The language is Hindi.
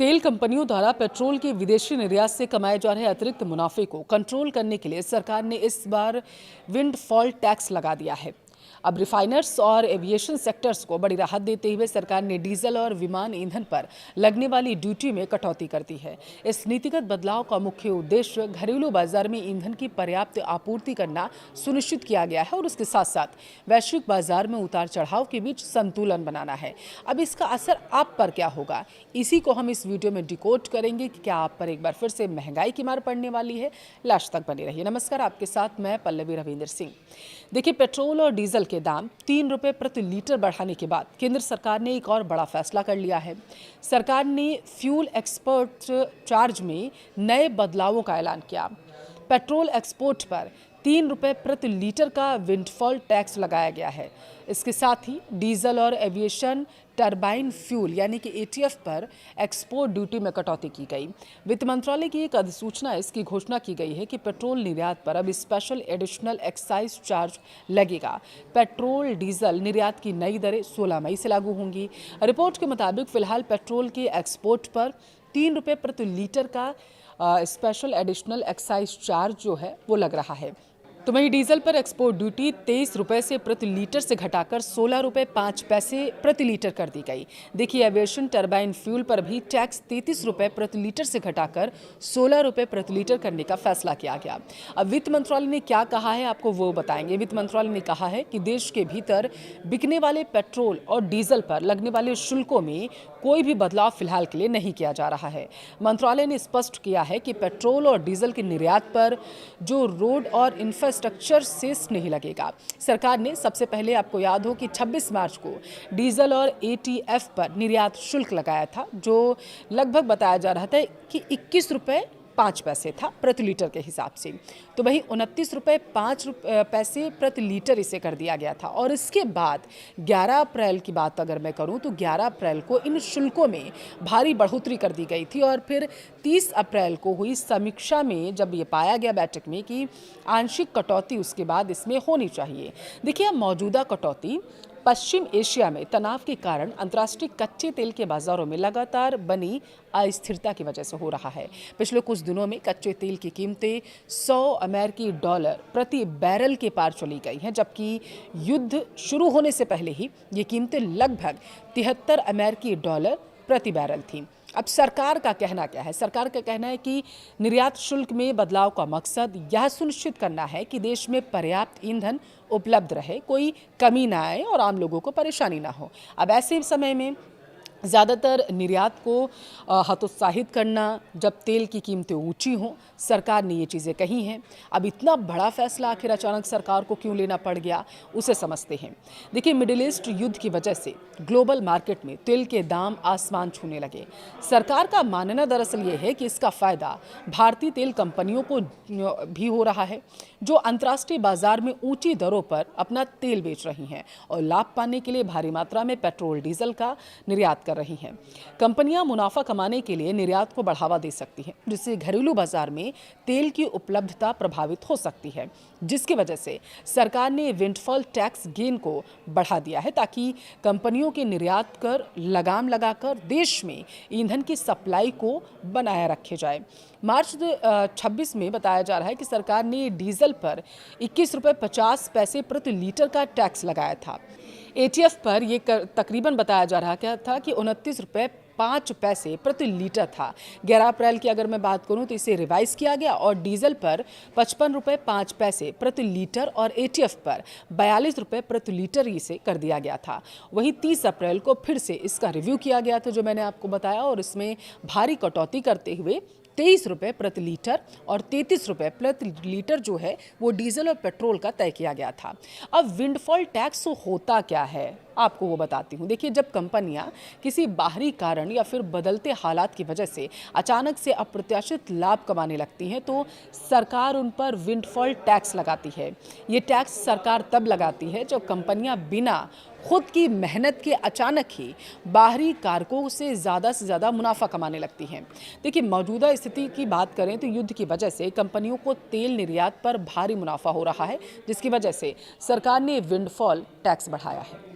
तेल कंपनियों द्वारा पेट्रोल के विदेशी निर्यात से कमाए जा रहे अतिरिक्त मुनाफे को कंट्रोल करने के लिए सरकार ने इस बार विंडफॉल टैक्स लगा दिया है। अब रिफाइनर्स और एविएशन सेक्टर्स को बड़ी राहत देते हुए सरकार ने डीजल और विमान ईंधन पर लगने वाली ड्यूटी में कटौती कर दी है। इस नीतिगत बदलाव का मुख्य उद्देश्य घरेलू बाजार में ईंधन की पर्याप्त आपूर्ति करना सुनिश्चित किया गया है और उसके साथ साथ वैश्विक बाजार में उतार चढ़ाव के बीच संतुलन बनाना है। अब इसका असर आप पर क्या होगा, इसी को हम इस वीडियो में डिकोड करेंगे कि क्या आप पर एक बार फिर से महंगाई की मार पड़ने वाली है। लास्ट तक बने रहिए। नमस्कार, आपके साथ मैं पल्लवी रविंदर सिंह। देखिए, पेट्रोल और डीजल के दाम 3 रुपये प्रति लीटर बढ़ाने के बाद केंद्र सरकार ने एक और बड़ा फैसला कर लिया है। सरकार ने फ्यूल एक्सपोर्ट चार्ज में नए बदलावों का ऐलान किया। पेट्रोल एक्सपोर्ट पर 3 रुपये प्रति लीटर का विंडफॉल टैक्स लगाया गया है। इसके साथ ही डीजल और एविएशन टरबाइन फ्यूल यानी कि एटीएफ पर एक्सपोर्ट ड्यूटी में कटौती की गई। वित्त मंत्रालय की एक अधिसूचना इसकी घोषणा की गई है कि पेट्रोल निर्यात पर अब स्पेशल एडिशनल एक्साइज चार्ज लगेगा। पेट्रोल डीजल निर्यात की नई दरें 16 मई से लागू होंगी। रिपोर्ट के मुताबिक फिलहाल पेट्रोल के एक्सपोर्ट पर 3 रुपये प्रति लीटर का स्पेशल एडिशनल एक्साइज चार्ज जो है वो लग रहा है। तो वहीं डीजल पर एक्सपोर्ट ड्यूटी 23 रुपये से प्रति लीटर से घटाकर 16 रुपये 5 पैसे प्रति लीटर कर दी गई। देखिए, एविएशन टरबाइन फ्यूल पर भी टैक्स 33 रुपये प्रति लीटर से घटाकर 16 रुपये प्रति लीटर करने का फैसला किया गया। अब वित्त मंत्रालय ने क्या कहा है आपको वो बताएंगे। वित्त मंत्रालय ने कहा है कि देश के भीतर बिकने वाले पेट्रोल और डीजल पर लगने वाले शुल्कों में कोई भी बदलाव फिलहाल के लिए नहीं किया जा रहा है। मंत्रालय ने स्पष्ट किया है कि पेट्रोल और डीजल के निर्यात पर जो रोड और इंफ्रास्ट्रक्चर सेस नहीं लगेगा। सरकार ने सबसे पहले, आपको याद हो कि 26 मार्च को डीजल और एटीएफ पर निर्यात शुल्क लगाया था, जो लगभग बताया जा रहा था कि 21 रुपये 5 पैसे था प्रति लीटर के हिसाब से। तो वहीं 29 रुपये 5 पैसे प्रति लीटर इसे कर दिया गया था। और इसके बाद 11 अप्रैल की बात अगर मैं करूं तो 11 अप्रैल को इन शुल्कों में भारी बढ़ोतरी कर दी गई थी और फिर 30 अप्रैल को हुई समीक्षा में जब ये पाया गया बैठक में कि आंशिक कटौती उसके बाद इसमें होनी चाहिए। देखिए, अब मौजूदा कटौती पश्चिम एशिया में तनाव के कारण अंतर्राष्ट्रीय कच्चे तेल के बाजारों में लगातार बनी अस्थिरता की वजह से हो रहा है। पिछले कुछ दिनों में कच्चे तेल की कीमतें $100 प्रति बैरल के पार चली गई हैं, जबकि युद्ध शुरू होने से पहले ही ये कीमतें लगभग $73 प्रति बैरल थीं। अब सरकार का कहना क्या है? सरकार का कहना है कि निर्यात शुल्क में बदलाव का मकसद यह सुनिश्चित करना है कि देश में पर्याप्त ईंधन उपलब्ध रहे, कोई कमी ना आए और आम लोगों को परेशानी ना हो। अब ऐसे समय में ज़्यादातर निर्यात को हतोत्साहित करना, जब तेल की कीमतें ऊंची हों, सरकार ने ये चीज़ें कही हैं। अब इतना बड़ा फैसला आखिर अचानक सरकार को क्यों लेना पड़ गया, उसे समझते हैं। देखिए, मिडिल ईस्ट युद्ध की वजह से ग्लोबल मार्केट में तेल के दाम आसमान छूने लगे। सरकार का मानना दरअसल ये है कि इसका फ़ायदा भारतीय तेल कंपनियों को भी हो रहा है, जो अंतर्राष्ट्रीय बाजार में ऊंची दरों पर अपना तेल बेच रही हैं और लाभ पाने के लिए भारी मात्रा में पेट्रोल डीजल का निर्यात कर रही हैं। कंपनियां मुनाफा कमाने के लिए निर्यात को बढ़ावा दे सकती हैं, जिससे घरेलू बाजार में तेल की उपलब्धता प्रभावित हो सकती है, जिसकी वजह से सरकार ने विंडफॉल टैक्स गेन को बढ़ा दिया है ताकि कंपनियों के निर्यात कर लगाम लगाकर देश में ईंधन की सप्लाई को बनाए रखे जाए। मार्च 26 में बताया जा रहा है कि सरकार ने डीजल पर 21 रुपये 50 पैसे प्रति लीटर का टैक्स लगाया था। एटीएफ पर यह तकरीबन बताया जा रहा था कि 29 रुपये 5 पैसे प्रति लीटर था। 11 अप्रैल की अगर मैं बात करूं तो इसे रिवाइज किया गया और डीजल पर 55 रुपये 5 पैसे प्रति लीटर और एटीएफ पर 42 रुपये प्रति लीटर इसे कर दिया गया था। वहीं 30 अप्रैल को फिर से इसका रिव्यू किया गया था, जो मैंने आपको बताया, और इसमें भारी कटौती करते हुए 23 रुपये प्रति लीटर और 33 रुपये प्रति लीटर जो है वो डीजल और पेट्रोल का तय किया गया था। अब विंडफॉल टैक्स होता क्या है, आपको वो बताती हूँ। देखिए, जब कंपनियां किसी बाहरी कारण या फिर बदलते हालात की वजह से अचानक से अप्रत्याशित लाभ कमाने लगती हैं, तो सरकार उन पर विंडफॉल टैक्स लगाती है। ये टैक्स सरकार तब लगाती है जब कंपनियां बिना खुद की मेहनत के अचानक ही बाहरी कारकों से ज़्यादा मुनाफा कमाने लगती हैं। देखिए, मौजूदा स्थिति की बात करें तो युद्ध की वजह से कंपनियों को तेल निर्यात पर भारी मुनाफा हो रहा है, जिसकी वजह से सरकार ने विंडफॉल टैक्स बढ़ाया है।